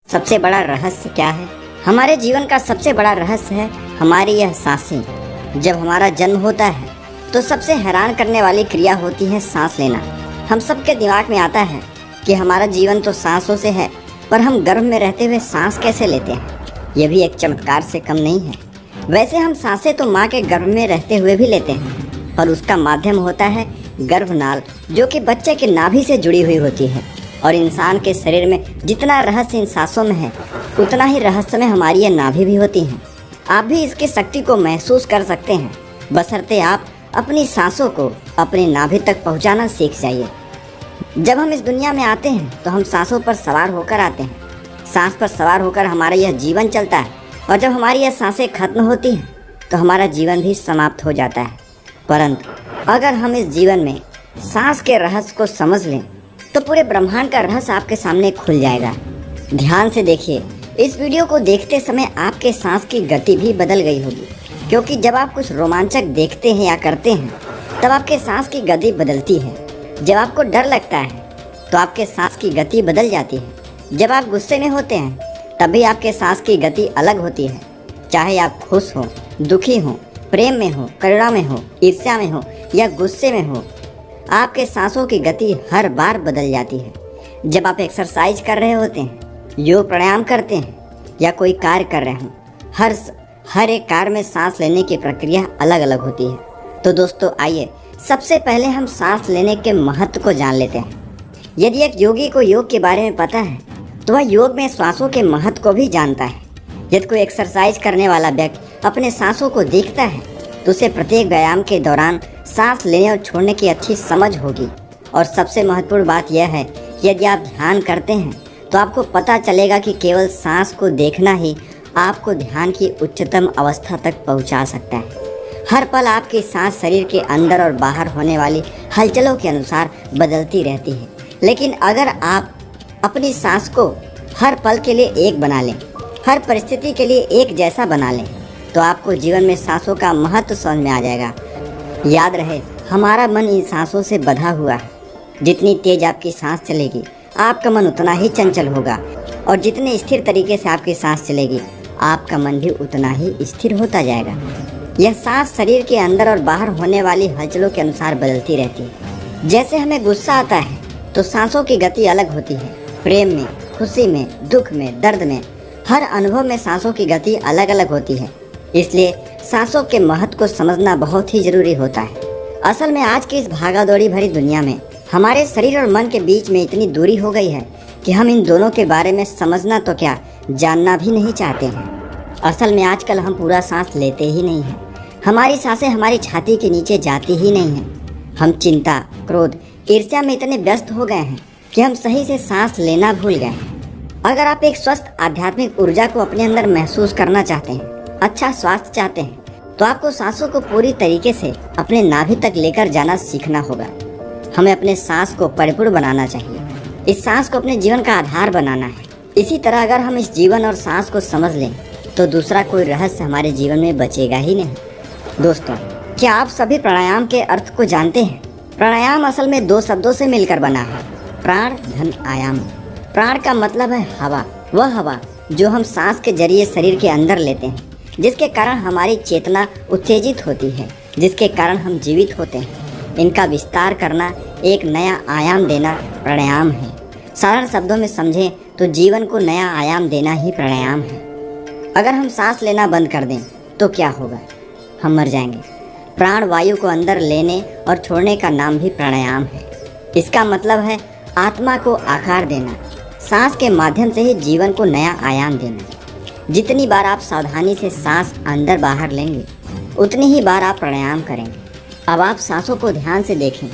सबसे बड़ा रहस्य क्या है? हमारे जीवन का सबसे बड़ा रहस्य है हमारी यह सांसें। जब हमारा जन्म होता है तो सबसे हैरान करने वाली क्रिया होती है सांस लेना। हम सबके दिमाग में आता है कि हमारा जीवन तो सांसों से है, पर हम गर्भ में रहते हुए सांस कैसे लेते हैं? यह भी एक चमत्कार से कम नहीं है। वैसे हम सांसें तो माँ के गर्भ में रहते हुए भी लेते हैं, पर उसका माध्यम होता है गर्भनाल, जो कि बच्चे के नाभि से जुड़ी हुई होती है। और इंसान के शरीर में जितना रहस्य इन सांसों में है, उतना ही रहस्य में हमारी ये नाभि भी होती हैं। आप भी इसकी शक्ति को महसूस कर सकते हैं, बशर्ते आप अपनी सांसों को अपनी नाभि तक पहुंचाना सीख जाइए। जब हम इस दुनिया में आते हैं तो हम सांसों पर सवार होकर आते हैं। सांस पर सवार होकर हमारा यह जीवन चलता है, और जब हमारी यह सांसें खत्म होती हैं तो हमारा जीवन भी समाप्त हो जाता है। परंतु अगर हम इस जीवन में सांस के रहस्य को समझ लें तो पूरे ब्रह्मांड का रहस्य आपके सामने खुल जाएगा। ध्यान से देखिए, इस वीडियो को देखते समय आपके सांस की गति भी बदल गई होगी, क्योंकि जब आप कुछ रोमांचक देखते हैं या करते हैं तब आपके सांस की गति बदलती है। जब आपको डर लगता है तो आपके सांस की गति बदल जाती है। जब आप गुस्से में होते हैं तब भी आपके सांस की गति अलग होती है। चाहे आप खुश हो, दुखी हो, प्रेम में हो, करुणा में हो, ईर्ष्या में हो या गुस्से में हो, आपके सांसों की गति हर बार बदल जाती है। जब आप एक्सरसाइज कर रहे होते हैं, योग प्राणायाम करते हैं या कोई कार्य कर रहे हों, हर एक कार्य में सांस लेने की प्रक्रिया अलग अलग होती है। तो दोस्तों आइए सबसे पहले हम सांस लेने के महत्व को जान लेते हैं। यदि एक योगी को योग के बारे में पता है तो वह योग में सांसों के महत्व को भी जानता है। यदि कोई एक्सरसाइज करने वाला व्यक्ति अपने सांसों को देखता है तो उसे प्रत्येक व्यायाम के दौरान सांस लेने और छोड़ने की अच्छी समझ होगी। और सबसे महत्वपूर्ण बात यह है, यदि आप ध्यान करते हैं तो आपको पता चलेगा कि केवल सांस को देखना ही आपको ध्यान की उच्चतम अवस्था तक पहुंचा सकता है। हर पल आपकी सांस शरीर के अंदर और बाहर होने वाली हलचलों के अनुसार बदलती रहती है। लेकिन अगर आप अपनी सांस को हर पल के लिए एक बना लें, हर परिस्थिति के लिए एक जैसा बना लें, तो आपको जीवन में सांसों का महत्व समझ में आ जाएगा। याद रहे, हमारा मन इन सांसों से बंधा हुआ है। जितनी तेज आपकी सांस चलेगी, आपका मन उतना ही चंचल होगा, और जितने स्थिर तरीके से आपकी सांस चलेगी, आपका मन भी उतना ही स्थिर होता जाएगा। यह सांस शरीर के अंदर और बाहर होने वाली हलचलों के अनुसार बदलती रहती है। जैसे हमें गुस्सा आता है तो सांसों की गति अलग होती है। प्रेम में, खुशी में, दुख में, दर्द में, हर अनुभव में सांसों की गति अलग अलग होती है। इसलिए सांसों के महत्व को समझना बहुत ही जरूरी होता है। असल में आज की इस भागादौड़ी भरी दुनिया में हमारे शरीर और मन के बीच में इतनी दूरी हो गई है कि हम इन दोनों के बारे में समझना तो क्या, जानना भी नहीं चाहते हैं। असल में आजकल हम पूरा सांस लेते ही नहीं हैं। हमारी सांसें हमारी छाती के नीचे जाती ही नहीं हैं। हम चिंता, क्रोध, ईर्ष्या में इतने व्यस्त हो गए हैं कि हम सही से सांस लेना भूल गए हैं। अगर आप एक स्वस्थ आध्यात्मिक ऊर्जा को अपने अंदर महसूस करना चाहते हैं, अच्छा स्वास्थ्य चाहते हैं, तो आपको सांसों को पूरी तरीके से अपने नाभि तक लेकर जाना सीखना होगा। हमें अपने सांस को परिपूर्ण बनाना चाहिए। इस सांस को अपने जीवन का आधार बनाना है। इसी तरह अगर हम इस जीवन और सांस को समझ लें तो दूसरा कोई रहस्य हमारे जीवन में बचेगा ही नहीं। दोस्तों, क्या आप सभी प्राणायाम के अर्थ को जानते हैं? प्राणायाम असल में दो शब्दों से मिलकर बना है, प्राण धन आयाम। प्राण का मतलब है हवा, वह हवा जो हम सांस के जरिए शरीर के अंदर लेते हैं, जिसके कारण हमारी चेतना उत्तेजित होती है, जिसके कारण हम जीवित होते हैं। इनका विस्तार करना, एक नया आयाम देना प्राणायाम है। साधारण शब्दों में समझें तो जीवन को नया आयाम देना ही प्राणायाम है। अगर हम सांस लेना बंद कर दें तो क्या होगा? हम मर जाएंगे। प्राण वायु को अंदर लेने और छोड़ने का नाम भी प्राणायाम है। इसका मतलब है आत्मा को आकार देना। सांस के माध्यम से ही जीवन को नया आयाम देना। जितनी बार आप सावधानी से सांस अंदर बाहर लेंगे, उतनी ही बार आप प्राणायाम करेंगे। अब आप सांसों को ध्यान से देखें।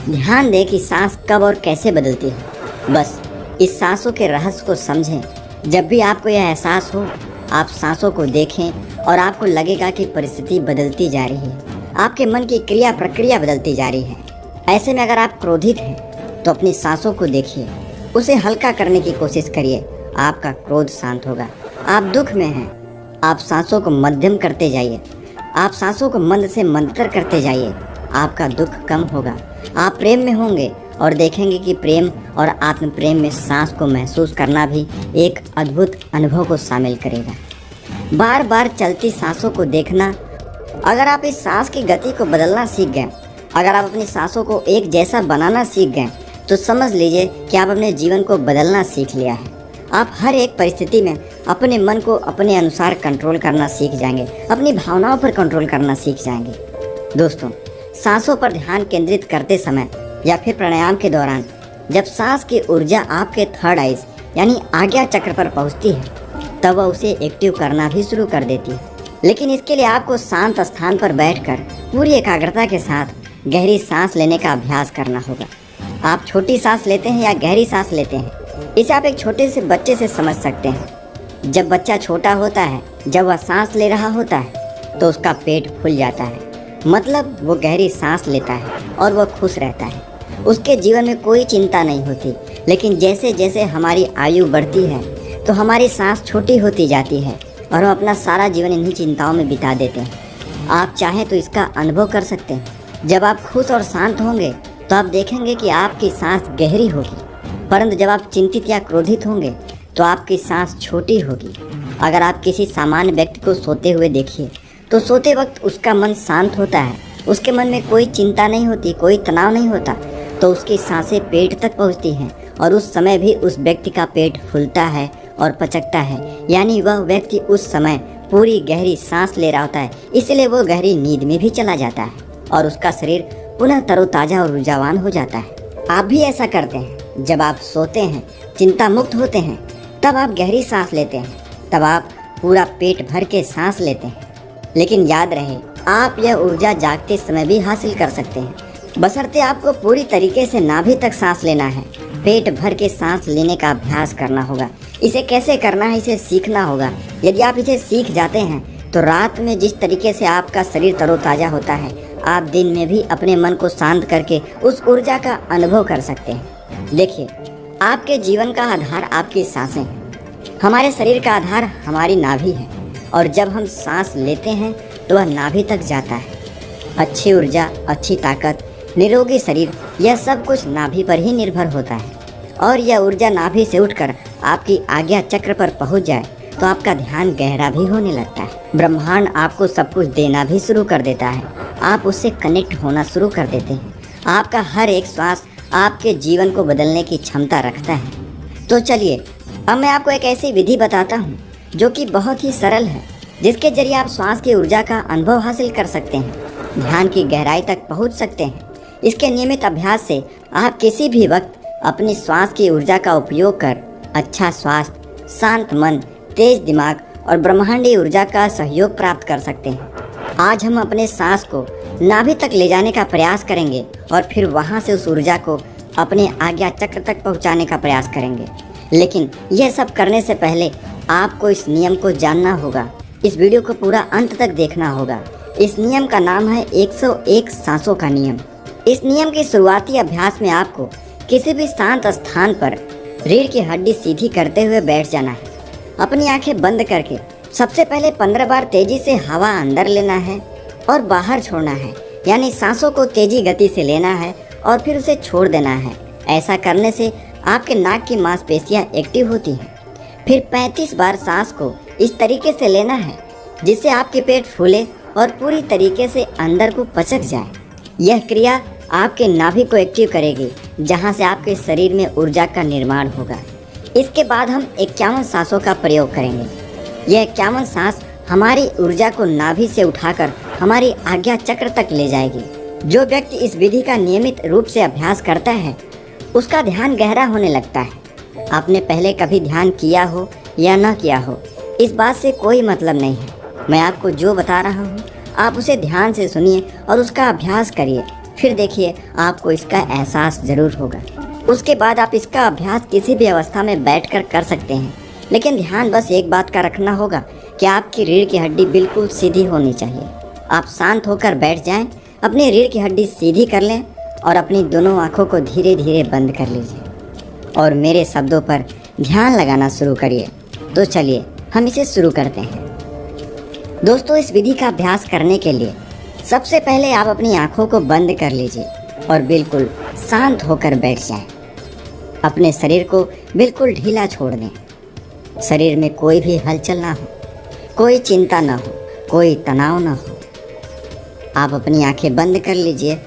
ध्यान दें कि सांस कब और कैसे बदलती है। बस इस सांसों के रहस्य को समझें। जब भी आपको यह एहसास हो, आप सांसों को देखें और आपको लगेगा कि परिस्थिति बदलती जा रही है। आपके मन की क्रिया प्रक्रिया बदलती जा रही है। ऐसे में अगर आप क्रोधित हैं तो अपनी सांसों को देखिए, उसे हल्का करने की कोशिश करिए, आपका क्रोध शांत होगा। आप दुख में हैं, आप सांसों को मध्यम करते जाइए, आप सांसों को मंद से मंदतर करते जाइए, आपका दुख कम होगा। आप प्रेम में होंगे, और देखेंगे कि प्रेम और आत्म प्रेम में सांस को महसूस करना भी एक अद्भुत अनुभव को शामिल करेगा। बार बार चलती सांसों को देखना। अगर आप इस सांस की गति को बदलना सीख गए, अगर आप अपनी सांसों को एक जैसा बनाना सीख गए, तो समझ लीजिए कि आप अपने जीवन को बदलना सीख लिया है। आप हर एक परिस्थिति में अपने मन को अपने अनुसार कंट्रोल करना सीख जाएंगे, अपनी भावनाओं पर कंट्रोल करना सीख जाएंगे। दोस्तों, सांसों पर ध्यान केंद्रित करते समय या फिर प्राणायाम के दौरान जब सांस की ऊर्जा आपके थर्ड आइज यानी आज्ञा चक्र पर पहुंचती है, तब वह उसे एक्टिव करना भी शुरू कर देती है। लेकिन इसके लिए आपको शांत स्थान पर बैठकर पूरी एकाग्रता के साथ गहरी सांस लेने का अभ्यास करना होगा। आप छोटी सांस लेते हैं या गहरी सांस लेते हैं, इसे आप एक छोटे से बच्चे से समझ सकते हैं। जब बच्चा छोटा होता है, जब वह सांस ले रहा होता है, तो उसका पेट फूल जाता है, मतलब वो गहरी सांस लेता है और वह खुश रहता है। उसके जीवन में कोई चिंता नहीं होती। लेकिन जैसे जैसे हमारी आयु बढ़ती है, तो हमारी सांस छोटी होती जाती है और हम अपना सारा जीवन इन्हीं चिंताओं में बिता देते हैं। आप चाहें तो इसका अनुभव कर सकते हैं। जब आप खुश और शांत होंगे, तो आप देखेंगे कि आपकी सांस गहरी होगी, परंतु जब आप चिंतित या क्रोधित होंगे, तो आपकी सांस छोटी होगी। अगर आप किसी सामान्य व्यक्ति को सोते हुए देखिए, तो सोते वक्त उसका मन शांत होता है, उसके मन में कोई चिंता नहीं होती, कोई तनाव नहीं होता, तो उसकी सांसें पेट तक पहुंचती हैं और उस समय भी उस व्यक्ति का पेट फूलता है और पचकता है। यानी वह व्यक्ति उस समय पूरी गहरी सांस ले रहा होता है, इसलिए वो गहरी नींद में भी चला जाता है और उसका शरीर पुनः तरोताजा और ऊर्जावान हो जाता है। आप भी ऐसा करते हैं। जब आप सोते हैं, चिंता मुक्त होते हैं, तब आप गहरी सांस लेते हैं, तब आप पूरा पेट भर के सांस लेते हैं। लेकिन याद रहे, आप यह ऊर्जा जागते समय भी हासिल कर सकते हैं, बशर्ते आपको पूरी तरीके से नाभि तक सांस लेना है। पेट भर के सांस लेने का अभ्यास करना होगा। इसे कैसे करना है, इसे सीखना होगा। यदि आप इसे सीख जाते हैं, तो रात में जिस तरीके से आपका शरीर तरोताजा होता है, आप दिन में भी अपने मन को शांत करके उस ऊर्जा का अनुभव कर सकते हैं। देखिए, आपके जीवन का आधार आपकी सांसें हैं। हमारे शरीर का आधार हमारी नाभि है और जब हम सांस लेते हैं, तो वह नाभि तक जाता है। अच्छी ऊर्जा, अच्छी ताकत, निरोगी शरीर, यह सब कुछ नाभि पर ही निर्भर होता है। और यह ऊर्जा नाभि से उठकर आपकी आज्ञा चक्र पर पहुंच जाए, तो आपका ध्यान गहरा भी होने लगता है। ब्रह्मांड आपको सब कुछ देना भी शुरू कर देता है। आप उससे कनेक्ट होना शुरू कर देते हैं। आपका हर एक श्वास आपके जीवन को बदलने की क्षमता रखता है। तो चलिए, अब मैं आपको एक ऐसी विधि बताता हूँ जो कि बहुत ही सरल है, जिसके जरिए आप श्वास की ऊर्जा का अनुभव हासिल कर सकते हैं, ध्यान की गहराई तक पहुँच सकते हैं। इसके नियमित अभ्यास से आप किसी भी वक्त अपनी श्वास की ऊर्जा का उपयोग कर अच्छा स्वास्थ्य, शांत मन, तेज दिमाग और ब्रह्मांडीय ऊर्जा का सहयोग प्राप्त कर सकते हैं। आज हम अपने सांस को नाभि तक ले जाने का प्रयास करेंगे और फिर वहां से उस ऊर्जा को अपने आज्ञा चक्र तक पहुंचाने का प्रयास करेंगे। लेकिन यह सब करने से पहले आपको इस नियम को जानना होगा। इस वीडियो को पूरा अंत तक देखना होगा। इस नियम का नाम है 101 सांसों का नियम। इस नियम के शुरुआती अभ्यास में आपको किसी भी शांत स्थान पर रीढ़ की हड्डी सीधी करते हुए बैठ जाना है। अपनी आंखें बंद करके सबसे पहले 15 बार तेजी से हवा अंदर लेना है और बाहर छोड़ना है, यानी सांसों को तेजी गति से लेना है और फिर उसे छोड़ देना है। ऐसा करने से आपके नाक की मांसपेशियां एक्टिव होती हैं। फिर 35 बार सांस को इस तरीके से लेना है जिससे आपके पेट फूले और पूरी तरीके से अंदर को पचक जाए। यह क्रिया आपके नाभि को एक्टिव करेगी, जहां से आपके शरीर में ऊर्जा का निर्माण होगा। इसके बाद हम 51 सांसों का प्रयोग करेंगे। यह 51 सांस हमारी ऊर्जा को नाभि से उठाकर हमारी आज्ञा चक्र तक ले जाएगी। जो व्यक्ति इस विधि का नियमित रूप से अभ्यास करता है, उसका ध्यान गहरा होने लगता है। आपने पहले कभी ध्यान किया हो या न किया हो, इस बात से कोई मतलब नहीं है। मैं आपको जो बता रहा हूँ, आप उसे ध्यान से सुनिए और उसका अभ्यास करिए। फिर देखिए, आपको इसका एहसास जरूर होगा। उसके बाद आप इसका अभ्यास किसी भी अवस्था में बैठकर कर सकते हैं। लेकिन ध्यान बस एक बात का रखना होगा कि आपकी रीढ़ की हड्डी बिल्कुल सीधी होनी चाहिए। आप शांत होकर बैठ जाएं, अपनी रीढ़ की हड्डी सीधी कर लें और अपनी दोनों आँखों को धीरे धीरे बंद कर लीजिए और मेरे शब्दों पर ध्यान लगाना शुरू करिए। तो चलिए, हम इसे शुरू करते हैं। दोस्तों, इस विधि का अभ्यास करने के लिए सबसे पहले आप अपनी आँखों को बंद कर लीजिए और बिल्कुल शांत होकर बैठ जाएं। अपने शरीर को बिल्कुल ढीला छोड़ दें। शरीर में कोई भी हलचल ना हो, कोई चिंता ना हो, कोई तनाव ना हो। आप अपनी आंखें बंद कर लीजिए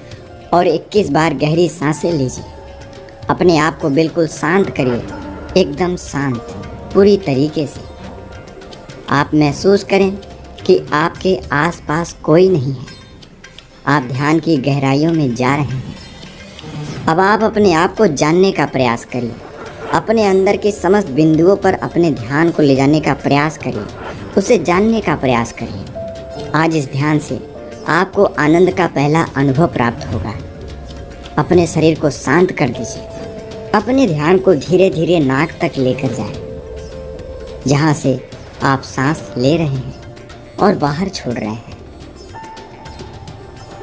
और 21 बार गहरी सांसें लीजिए। अपने आप को बिल्कुल शांत करिए, एकदम शांत, पूरी तरीके से। आप महसूस करें कि आपके आसपास कोई नहीं है। आप ध्यान की गहराइयों में जा रहे हैं। अब आप अपने आप को जानने का प्रयास करिए। अपने अंदर के समस्त बिंदुओं पर अपने ध्यान को ले जाने का प्रयास करिए, उसे जानने का प्रयास करिए। आज इस ध्यान से आपको आनंद का पहला अनुभव प्राप्त होगा। अपने शरीर को शांत कर दीजिए। अपने ध्यान को धीरे धीरे नाक तक लेकर जाएं, जहाँ से आप सांस ले रहे हैं और बाहर छोड़ रहे हैं।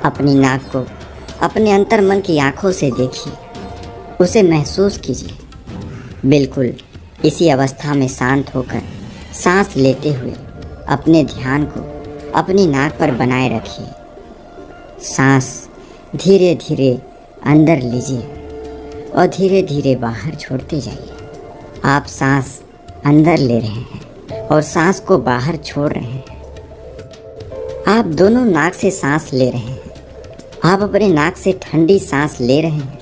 अपनी नाक को अपने अंतर्मन की आंखों से देखिए, उसे महसूस कीजिए। बिल्कुल इसी अवस्था में शांत होकर सांस लेते हुए अपने ध्यान को अपनी नाक पर बनाए रखिए। सांस धीरे धीरे अंदर लीजिए और धीरे धीरे बाहर छोड़ते जाइए। आप सांस अंदर ले रहे हैं और सांस को बाहर छोड़ रहे हैं। आप दोनों नाक से सांस ले रहे हैं। आप अपने नाक से ठंडी सांस ले रहे हैं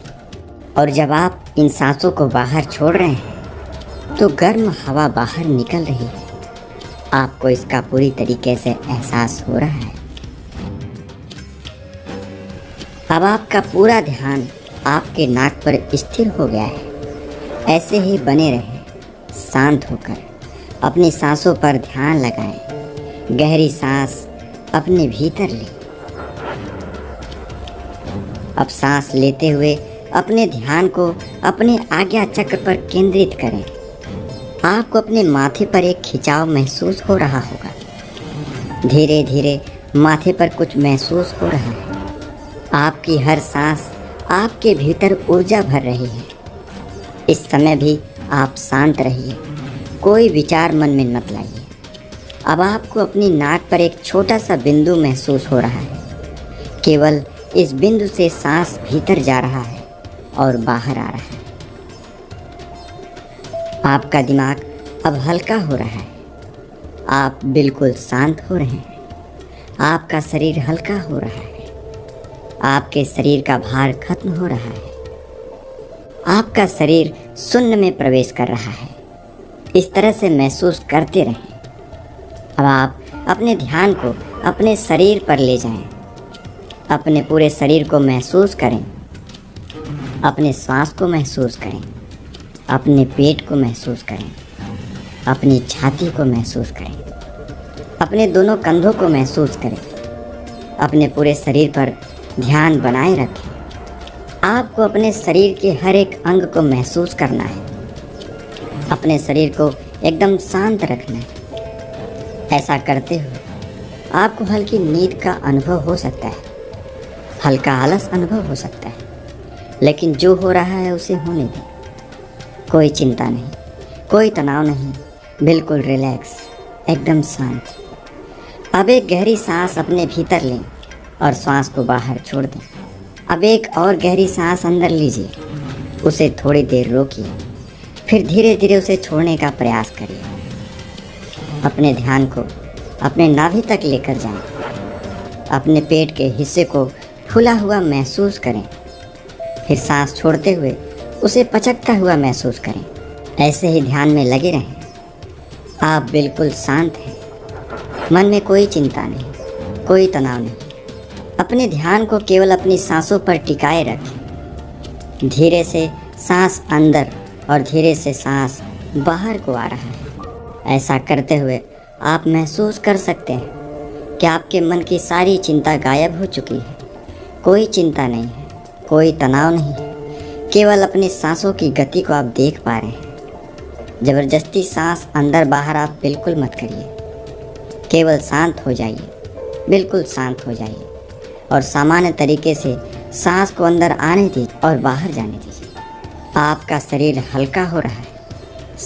और जब आप इन सांसों को बाहर छोड़ रहे हैं तो गर्म हवा बाहर निकल रही है। आपको इसका पूरी तरीके से एहसास हो रहा है। अब आपका पूरा ध्यान आपके नाक पर स्थिर हो गया है। ऐसे ही बने रहें, शांत होकर अपनी सांसों पर ध्यान लगाएं। गहरी सांस अपने भीतर लें। अब सांस लेते हुए अपने ध्यान को अपने आज्ञा चक्र पर केंद्रित करें। आपको अपने माथे पर एक खिंचाव महसूस हो रहा होगा। धीरे धीरे माथे पर कुछ महसूस हो रहा है। आपकी हर सांस आपके भीतर ऊर्जा भर रही है। इस समय भी आप शांत रहिए, कोई विचार मन में मत लाइए। अब आपको अपनी नाक पर एक छोटा सा बिंदु महसूस हो रहा है। केवल इस बिंदु से सांस भीतर जा रहा है और बाहर आ रहा है। आपका दिमाग अब हल्का हो रहा है। आप बिल्कुल शांत हो रहे हैं। आपका शरीर हल्का हो रहा है। आपके शरीर का भार खत्म हो रहा है। आपका शरीर शून्य में प्रवेश कर रहा है। इस तरह से महसूस करते रहें। अब आप अपने ध्यान को अपने शरीर पर ले जाएं। अपने पूरे शरीर को महसूस करें। अपने श्वास को महसूस करें। अपने पेट को महसूस करें। अपनी छाती को महसूस करें। अपने दोनों कंधों को महसूस करें। अपने पूरे शरीर पर ध्यान बनाए रखें। आपको अपने शरीर के हर एक अंग को महसूस करना है। अपने शरीर को एकदम शांत रखना है। ऐसा करते हुए आपको हल्की नींद का अनुभव हो सकता है। हल्का आलस अनुभव हो सकता है, लेकिन जो हो रहा है उसे होने दें। कोई चिंता नहीं, कोई तनाव नहीं, बिल्कुल रिलैक्स, एकदम शांत। अब एक गहरी सांस अपने भीतर लें और श्वास को बाहर छोड़ दें। अब एक और गहरी सांस अंदर लीजिए, उसे थोड़ी देर रोकिए, फिर धीरे धीरे उसे छोड़ने का प्रयास करिए। अपने ध्यान को अपने नाभि तक लेकर जाएं। अपने पेट के हिस्से को फूला हुआ महसूस करें। फिर सांस छोड़ते हुए उसे पचकता हुआ महसूस करें। ऐसे ही ध्यान में लगे रहें। आप बिल्कुल शांत हैं। मन में कोई चिंता नहीं, कोई तनाव नहीं। अपने ध्यान को केवल अपनी सांसों पर टिकाए रखें। धीरे से सांस अंदर और धीरे से सांस बाहर को आ रहा है। ऐसा करते हुए आप महसूस कर सकते हैं कि आपके मन की सारी चिंता गायब हो चुकी है। कोई चिंता नहीं है, कोई तनाव नहीं है। केवल अपनी सांसों की गति को आप देख पा रहे हैं। ज़बरदस्ती सांस अंदर बाहर आप बिल्कुल मत करिए। केवल शांत हो जाइए, बिल्कुल शांत हो जाइए और सामान्य तरीके से सांस को अंदर आने दीजिए और बाहर जाने दीजिए। आपका शरीर हल्का हो रहा है,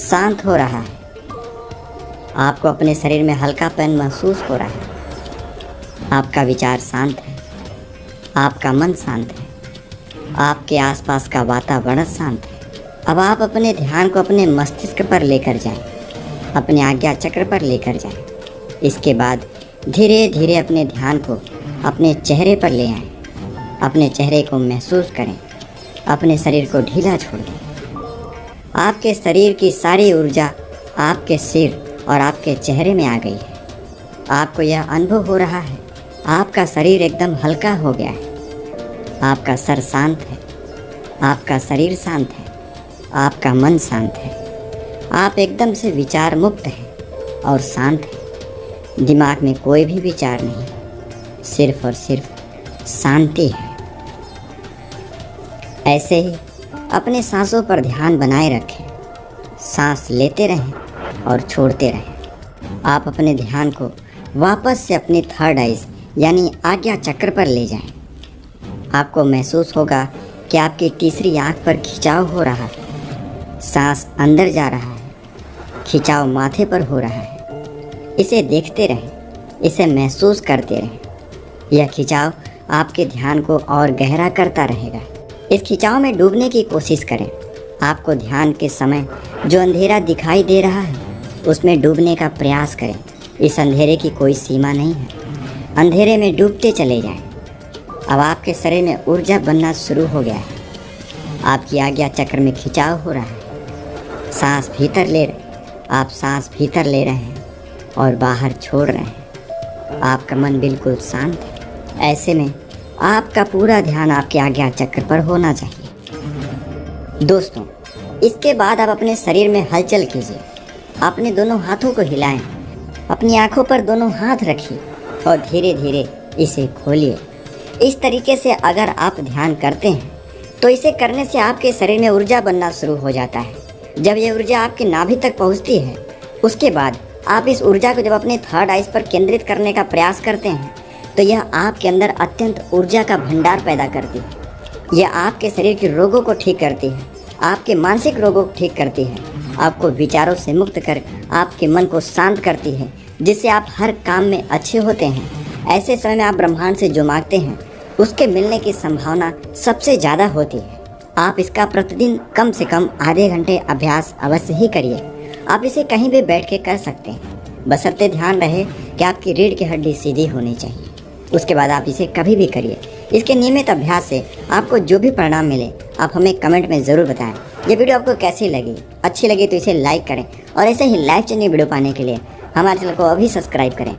शांत हो रहा है। आपको अपने शरीर में हल्कापन महसूस हो रहा है। आपका विचार शांत है। आपका मन शांत है। आपके आसपास का वातावरण शांत है। अब आप अपने ध्यान को अपने मस्तिष्क पर लेकर जाएं, अपने आज्ञा चक्र पर लेकर जाएं। इसके बाद धीरे धीरे अपने ध्यान को अपने चेहरे पर ले आएं। अपने चेहरे को महसूस करें, अपने शरीर को ढीला छोड़ दें। आपके शरीर की सारी ऊर्जा आपके सिर और आपके चेहरे में आ गई है। आपको यह अनुभव हो रहा है, आपका शरीर एकदम हल्का हो गया है। आपका सर शांत है, आपका शरीर शांत है, आपका मन शांत है। आप एकदम से विचार मुक्त हैं और शांत हैं। दिमाग में कोई भी विचार नहीं, सिर्फ और सिर्फ शांति है। ऐसे ही अपने सांसों पर ध्यान बनाए रखें। सांस लेते रहें और छोड़ते रहें। आप अपने ध्यान को वापस से अपनी थर्ड आइज यानी आज्ञा चक्र पर ले जाएं। आपको महसूस होगा कि आपकी तीसरी आंख पर खिंचाव हो रहा है। सांस अंदर जा रहा है, खिंचाव माथे पर हो रहा है। इसे देखते रहें, इसे महसूस करते रहें। यह खिंचाव आपके ध्यान को और गहरा करता रहेगा। इस खिंचाव में डूबने की कोशिश करें। आपको ध्यान के समय जो अंधेरा दिखाई दे रहा है उसमें डूबने का प्रयास करें। इस अंधेरे की कोई सीमा नहीं है। अंधेरे में डूबते चले जाएं। अब आपके शरीर में ऊर्जा बनना शुरू हो गया है। आपकी आज्ञा चक्र में खिंचाव हो रहा है। सांस भीतर ले रहे, आप सांस भीतर ले रहे हैं और बाहर छोड़ रहे हैं। आपका मन बिल्कुल शांत है। ऐसे में आपका पूरा ध्यान आपके आज्ञा चक्र पर होना चाहिए। दोस्तों, इसके बाद आप अपने शरीर में हलचल कीजिए। अपने दोनों हाथों को हिलाएं, अपनी आंखों पर दोनों हाथ रखिए और धीरे धीरे इसे खोलिए। इस तरीके से अगर आप ध्यान करते हैं तो इसे करने से आपके शरीर में ऊर्जा बनना शुरू हो जाता है। जब ये ऊर्जा आपके नाभि तक पहुंचती है, उसके बाद आप इस ऊर्जा को जब अपने थर्ड आइज पर केंद्रित करने का प्रयास करते हैं तो यह आपके अंदर अत्यंत ऊर्जा का भंडार पैदा करती है। यह आपके शरीर के रोगों को ठीक करती है, आपके मानसिक रोगों को ठीक करती है, आपको विचारों से मुक्त कर आपके मन को शांत करती है, जिससे आप हर काम में अच्छे होते हैं। ऐसे समय में आप ब्रह्मांड से जो मांगते हैं उसके मिलने की संभावना सबसे ज़्यादा होती है। आप इसका प्रतिदिन कम से कम आधे घंटे अभ्यास अवश्य ही करिए। आप इसे कहीं भी बैठ के कर सकते हैं, बशर्ते ध्यान रहे कि आपकी रीढ़ की हड्डी सीधी होनी चाहिए। उसके बाद आप इसे कभी भी करिए। इसके नियमित अभ्यास से आपको जो भी परिणाम मिले आप हमें कमेंट में ज़रूर बताएं। ये वीडियो आपको कैसी लगी? अच्छी लगी तो इसे लाइक करें और ऐसे ही लाइव चैनल वीडियो पाने के लिए हमारे चैनल को अभी सब्सक्राइब करें।